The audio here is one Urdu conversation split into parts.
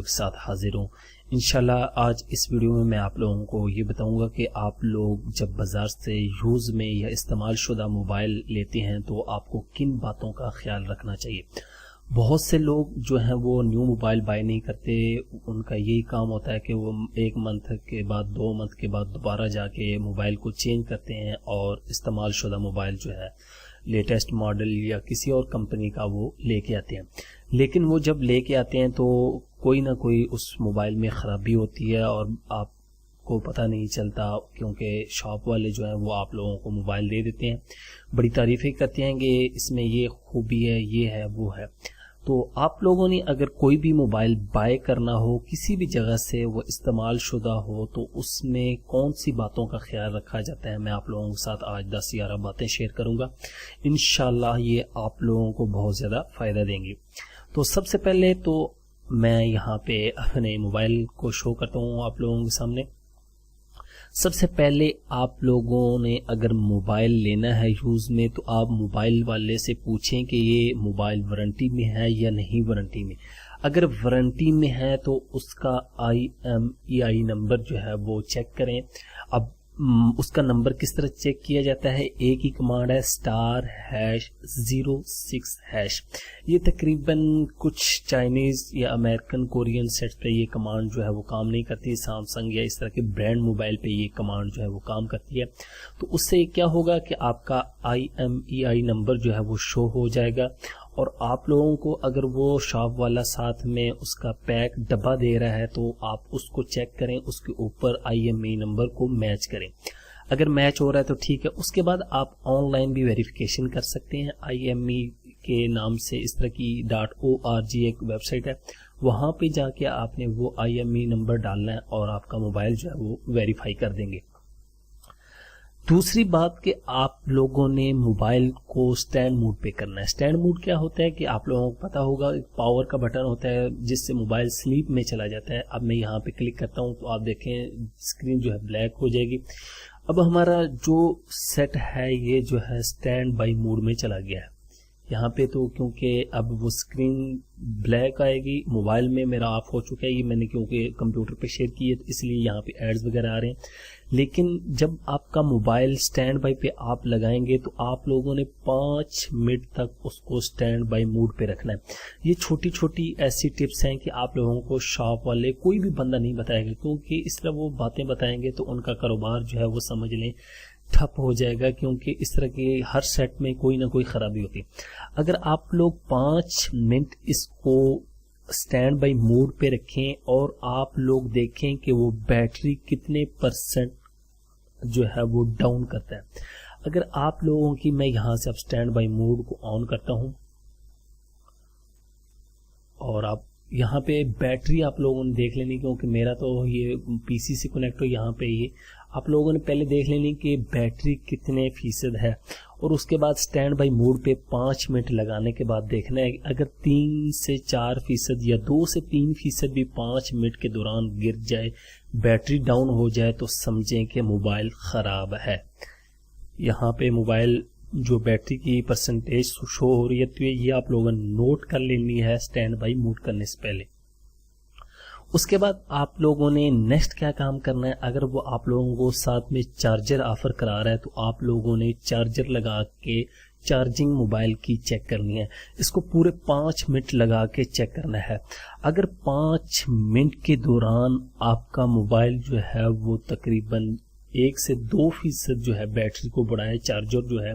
کے ساتھ حاضر ہوں۔ انشاءاللہ آج اس ویڈیو میں آپ لوگوں کو یہ بتاؤں گا کہ آپ لوگ جب بازار سے یوز میں یا استعمال شدہ موبائل لیتے ہیں تو آپ کو کن باتوں کا خیال رکھنا چاہیے۔ بہت سے لوگ جو ہیں وہ نیو موبائل بائی نہیں کرتے، ان کا یہی کام ہوتا ہے کہ وہ 1 منتھ کے بعد 2 منتھ کے بعد دوبارہ جا کے موبائل کو چینج کرتے ہیں اور استعمال شدہ موبائل جو ہے لیٹسٹ ماڈل یا کسی اور کمپنی کا وہ لے کے آتے ہیں۔ لیکن وہ جب لے کے آتے ہیں تو کوئی نہ کوئی اس موبائل میں خرابی ہوتی ہے اور آپ کو پتہ نہیں چلتا، کیونکہ شاپ والے جو ہیں وہ آپ لوگوں کو موبائل دے دیتے ہیں، بڑی تعریفیں کرتے ہیں کہ اس میں یہ خوبی ہے، یہ ہے، وہ ہے۔ تو آپ لوگوں نے اگر کوئی بھی موبائل بائی کرنا ہو کسی بھی جگہ سے، وہ استعمال شدہ ہو، تو اس میں کون سی باتوں کا خیال رکھا جاتا ہے، میں آپ لوگوں کے ساتھ آج 10-11 باتیں شیئر کروں گا۔ انشاءاللہ یہ آپ لوگوں کو بہت زیادہ فائدہ دیں گی۔ تو سب سے پہلے تو میں یہاں پہ اپنے موبائل کو شو کرتا ہوں آپ لوگوں کے سامنے۔ سب سے پہلے آپ لوگوں نے اگر موبائل لینا ہے یوز میں تو آپ موبائل والے سے پوچھیں کہ یہ موبائل وارنٹی میں ہے یا نہیں وارنٹی میں۔ اگر وارنٹی میں ہے تو اس کا IMEI نمبر جو ہے وہ چیک کریں۔ اب اس کا نمبر کس طرح چیک کیا جاتا ہے؟ ایک ہی کمانڈ ہے *#06#۔ یہ تقریباً کچھ چائنیز یا امریکن کورین سیٹ پہ یہ کمانڈ جو ہے وہ کام نہیں کرتی، سامسنگ یا اس طرح کے برانڈ موبائل پہ یہ کمانڈ جو ہے وہ کام کرتی ہے۔ تو اس سے کیا ہوگا کہ آپ کا IMEI نمبر جو ہے وہ شو ہو جائے گا، اور آپ لوگوں کو اگر وہ شاپ والا ساتھ میں اس کا پیک ڈبہ دے رہا ہے تو آپ اس کو چیک کریں، اس کے اوپر IMEI نمبر کو میچ کریں۔ اگر میچ ہو رہا ہے تو ٹھیک ہے۔ اس کے بعد آپ آن لائن بھی ویریفیکیشن کر سکتے ہیں۔ IMEI کے نام سے اس طرح کی .org ایک ویب سائٹ ہے، وہاں پہ جا کے آپ نے وہ IMEI نمبر ڈالنا ہے اور آپ کا موبائل جو ہے وہ ویریفائی کر دیں گے۔ دوسری بات کہ آپ لوگوں نے موبائل کو سٹینڈ موڈ پہ کرنا ہے۔ سٹینڈ موڈ کیا ہوتا ہے کہ آپ لوگوں کو پتا ہوگا، پاور کا بٹن ہوتا ہے جس سے موبائل سلیپ میں چلا جاتا ہے۔ اب میں یہاں پہ کلک کرتا ہوں تو آپ دیکھیں اسکرین جو ہے بلیک ہو جائے گی۔ اب ہمارا جو سیٹ ہے یہ جو ہے سٹینڈ بائی موڈ میں چلا گیا ہے یہاں پہ، تو کیونکہ اب وہ اسکرین بلیک آئے گی، موبائل میں میرا آف ہو چکا ہے، یہ میں نے کیونکہ کمپیوٹر پہ شیئر کی ہے اس لیے یہاں پہ ایڈز وغیرہ آ رہے ہیں۔ لیکن جب آپ کا موبائل سٹینڈ بائی پہ آپ لگائیں گے تو آپ لوگوں نے 5 منٹ تک اس کو سٹینڈ بائی موڈ پہ رکھنا ہے۔ یہ چھوٹی چھوٹی ایسی ٹپس ہیں کہ آپ لوگوں کو شاپ والے کوئی بھی بندہ نہیں بتائے گا، کیونکہ اس طرح وہ باتیں بتائیں گے تو ان کا کاروبار جو ہے وہ سمجھ لیں ٹھپ ہو جائے گا، کیونکہ اس طرح کے ہر سیٹ میں کوئی نہ کوئی خرابی ہوتی ہے۔ اگر آپ لوگ 5 منٹ اس کو سٹینڈ بائی موڈ پہ رکھیں اور آپ لوگ دیکھیں کہ وہ بیٹری کتنے % جو ہے وہ ڈاؤن کرتا ہے۔ اگر آپ لوگوں کی، میں یہاں سے اب سٹینڈ بائی موڈ کو آن کرتا ہوں اور آپ یہاں پہ بیٹری آپ لوگوں نے دیکھ لینی، کیونکہ میرا تو یہ PC سے کنیکٹ ہو، یہاں پہ یہ آپ لوگوں نے پہلے دیکھ لینی کہ بیٹری کتنے % ہے، اور اس کے بعد سٹینڈ بائی موڈ پہ 5 منٹ لگانے کے بعد دیکھنا ہے اگر 3 سے 4% یا 2 سے 3% بھی 5 منٹ کے دوران گر جائے، بیٹری ڈاؤن ہو جائے، تو سمجھیں کہ موبائل خراب ہے۔ یہاں پہ موبائل جو بیٹری کی پرسنٹیج شو ہو رہی ہے تو یہ آپ لوگوں نے نوٹ کر لینی ہے سٹینڈ بائی موڈ کرنے سے پہلے۔ اس کے بعد آپ لوگوں نے نیکسٹ کیا کام کرنا ہے؟ اگر وہ آپ لوگوں کو ساتھ میں چارجر آفر کرا رہا ہے تو آپ لوگوں نے چارجر لگا کے چارجنگ موبائل کی چیک کرنی ہے۔ اس کو پورے 5 منٹ لگا کے چیک کرنا ہے۔ اگر 5 منٹ کے دوران آپ کا موبائل جو ہے وہ تقریباً 1 سے 2% جو ہے بیٹری کو بڑھائے چارجر جو ہے،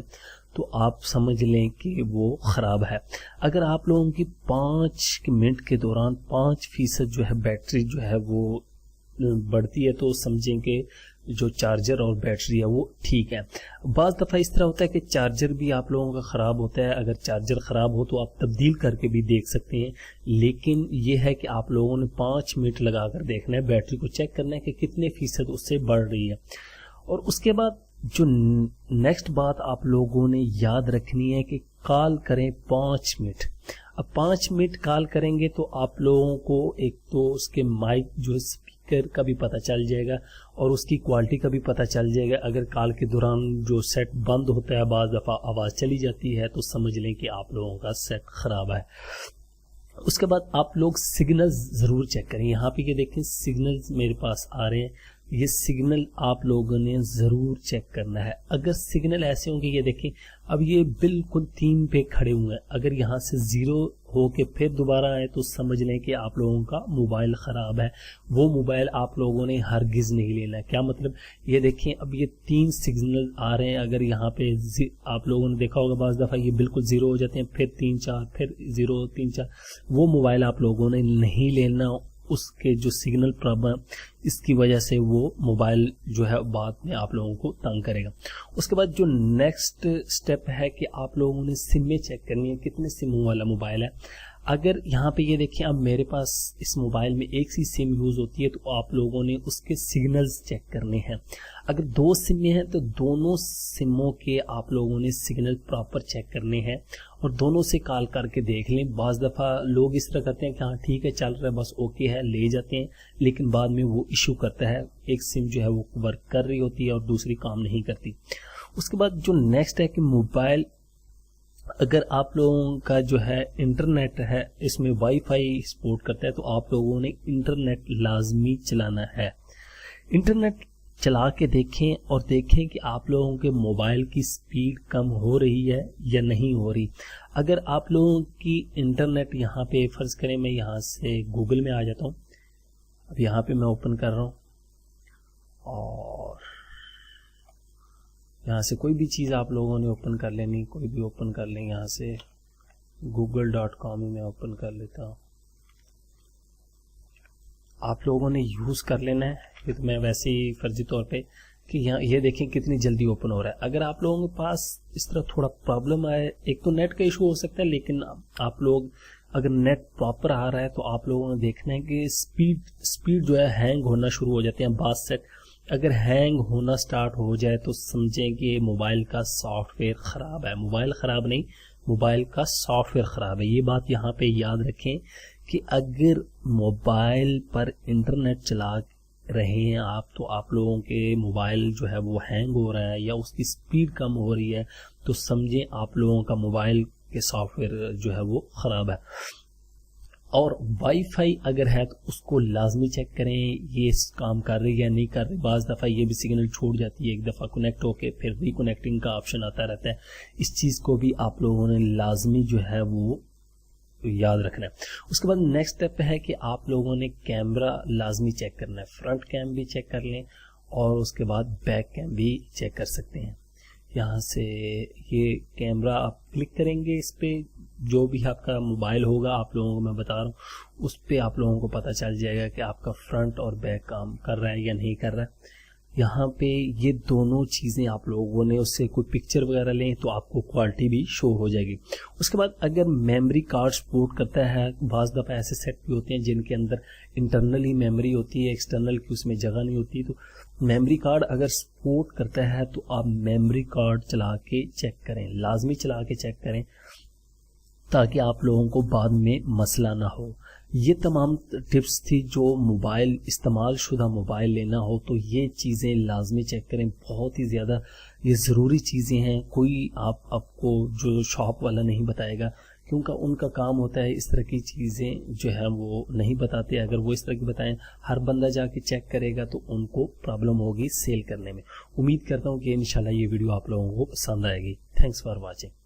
تو آپ سمجھ لیں کہ وہ خراب ہے۔ اگر آپ لوگوں کی 5 منٹ کے دوران 5% جو ہے بیٹری جو ہے وہ بڑھتی ہے تو سمجھیں کہ جو چارجر اور بیٹری ہے وہ ٹھیک ہے۔ بعض دفعہ اس طرح ہوتا ہے کہ چارجر بھی آپ لوگوں کا خراب ہوتا ہے، اگر چارجر خراب ہو تو آپ تبدیل کر کے بھی دیکھ سکتے ہیں، لیکن یہ ہے کہ آپ لوگوں نے 5 منٹ لگا کر دیکھنا ہے، بیٹری کو چیک کرنا ہے کہ کتنے % اس سے بڑھ رہی ہے۔ اور اس کے بعد جو نیکسٹ بات آپ لوگوں نے یاد رکھنی ہے کہ کال کریں 5 منٹ۔ اب 5 منٹ کال کریں گے تو آپ لوگوں کو ایک تو اس کے مائک جو اسپیکر کا بھی پتہ چل جائے گا اور اس کی کوالٹی کا بھی پتہ چل جائے گا۔ اگر کال کے دوران جو سیٹ بند ہوتا ہے، بعض دفعہ آواز چلی جاتی ہے، تو سمجھ لیں کہ آپ لوگوں کا سیٹ خراب ہے۔ اس کے بعد آپ لوگ سگنلز ضرور چیک کریں. یہاں پہ یہ دیکھیں سگنلز میرے پاس آ رہے ہیں, یہ سگنل آپ لوگوں نے ضرور چیک کرنا ہے. اگر سگنل ایسے ہوں گے, یہ دیکھیں اب یہ بالکل 3 پہ کھڑے ہوئے ہیں, اگر یہاں سے 0 ہو کے پھر دوبارہ آئے تو سمجھ لیں کہ آپ لوگوں کا موبائل خراب ہے. وہ موبائل آپ لوگوں نے ہرگز نہیں لینا ہے. کیا مطلب, یہ دیکھیں اب یہ 3 سگنل آ رہے ہیں. اگر یہاں پہ آپ لوگوں نے دیکھا ہوگا بعض دفعہ یہ بالکل 0 ہو جاتے ہیں, پھر 3 4 پھر 0 3 4, وہ موبائل آپ لوگوں نے نہیں لینا. اس کے جو سگنل پرابلم, اس کی وجہ سے وہ موبائل جو ہے بعد میں آپ لوگوں کو تنگ کرے گا. اس کے بعد جو نیکسٹ سٹیپ ہے کہ آپ لوگوں نے سمیں چیک کرنی ہے, کتنے سموں والا موبائل ہے. اگر یہاں پہ یہ دیکھیں اب میرے پاس اس موبائل میں ایک سی سم یوز ہوتی ہے, تو آپ لوگوں نے اس کے سگنلز چیک کرنے ہیں. اگر 2 سمیں ہیں تو دونوں سموں کے آپ لوگوں نے سگنل پراپر چیک کرنے ہیں اور دونوں سے کال کر کے دیکھ لیں. بعض دفعہ لوگ اس طرح کرتے ہیں کہ ہاں ٹھیک ہے چل رہا ہے بس اوکے ہے, لے جاتے ہیں, لیکن بعد میں وہ ایشو کرتا ہے, ایک سم جو ہے وہ ورک کر رہی ہوتی ہے اور دوسری کام نہیں کرتی. اس کے بعد جو نیکسٹ ہے کہ موبائل اگر آپ لوگوں کا جو ہے انٹرنیٹ ہے اس میں وائی فائی سپورٹ کرتا ہے, تو آپ لوگوں نے انٹرنیٹ لازمی چلانا ہے. انٹرنیٹ چلا کے دیکھیں اور دیکھیں کہ آپ لوگوں کے موبائل کی سپیڈ کم ہو رہی ہے یا نہیں ہو رہی. اگر آپ لوگوں کی انٹرنیٹ یہاں پہ فرض کریں, میں یہاں سے گوگل میں آ جاتا ہوں, اب یہاں پہ میں اوپن کر رہا ہوں اور یہاں سے کوئی بھی چیز آپ لوگوں نے اوپن کر لینی, کوئی بھی اوپن کر لیں. یہاں سے google.com ہی میں اوپن کر لیتا ہوں. آپ لوگوں نے یوز کر لینا ہے, یہ تو میں ویسے ہی فرضی طور پہ کہ یہاں یہ دیکھیں کتنی جلدی اوپن ہو رہا ہے. اگر آپ لوگوں کے پاس اس طرح تھوڑا پرابلم آئے, ایک تو نیٹ کا ایشو ہو سکتا ہے, لیکن آپ لوگ اگر نیٹ پراپر آ رہا ہے تو آپ لوگوں نے دیکھنا ہے کہ سپیڈ جو ہے ہینگ ہونا شروع ہو جاتے ہیں بعض سیٹ. اگر ہینگ ہونا سٹارٹ ہو جائے تو سمجھیں کہ موبائل کا سافٹ ویئر خراب ہے. موبائل خراب نہیں, موبائل کا سافٹ ویئر خراب ہے. یہ بات یہاں پہ یاد رکھیں کہ اگر موبائل پر انٹرنیٹ چلا رہے ہیں آپ, تو آپ لوگوں کے موبائل جو ہے وہ ہینگ ہو رہا ہے یا اس کی سپیڈ کم ہو رہی ہے, تو سمجھیں آپ لوگوں کا موبائل کے سافٹ ویئر جو ہے وہ خراب ہے. اور وائی فائی اگر ہے تو اس کو لازمی چیک کریں یہ کام کر رہی ہے یا نہیں کر رہی. بعض دفعہ یہ بھی سگنل چھوڑ جاتی ہے, ایک دفعہ کنیکٹ ہو کے پھر ری کنیکٹنگ کا آپشن آتا رہتا ہے. اس چیز کو بھی آپ لوگوں نے لازمی جو ہے وہ یاد رکھنا ہے. اس کے بعد نیکسٹ اسٹیپ ہے کہ آپ لوگوں نے کیمرہ لازمی چیک کرنا ہے. فرنٹ کیم بھی چیک کر لیں اور اس کے بعد بیک کیم بھی چیک کر سکتے ہیں. یہاں سے یہ کیمرہ آپ کلک کریں گے, اس پہ جو بھی آپ کا موبائل ہوگا آپ لوگوں کو میں بتا رہا ہوں, اس پہ آپ لوگوں کو پتہ چل جائے گا کہ آپ کا فرنٹ اور بیک کام کر رہا ہے یا نہیں کر رہا ہے. یہاں پہ یہ دونوں چیزیں آپ لوگوں نے اس سے کوئی پکچر وغیرہ لیں تو آپ کو کوالٹی بھی شو ہو جائے گی. اس کے بعد اگر میموری کارڈ سپورٹ کرتا ہے, بعض دفعہ ایسے سیٹ بھی ہوتے ہیں جن کے اندر انٹرنل ہی میموری ہوتی ہے, ایکسٹرنل کی اس میں جگہ نہیں ہوتی, تو میموری کارڈ اگر سپورٹ کرتا ہے تو آپ میموری کارڈ چلا کے چیک کریں, لازمی چلا کے چیک کریں تاکہ آپ لوگوں کو بعد میں مسئلہ نہ ہو. یہ تمام ٹپس تھی جو موبائل استعمال شدہ موبائل لینا ہو تو یہ چیزیں لازمی چیک کریں. بہت ہی زیادہ یہ ضروری چیزیں ہیں, کوئی آپ کو جو شاپ والا نہیں بتائے گا, کیونکہ ان کا کام ہوتا ہے اس طرح کی چیزیں جو ہے وہ نہیں بتاتے. اگر وہ اس طرح کی بتائیں, ہر بندہ جا کے چیک کرے گا تو ان کو پرابلم ہوگی سیل کرنے میں. امید کرتا ہوں کہ انشاءاللہ یہ ویڈیو آپ لوگوں کو پسند آئے گی. Thanks for watching.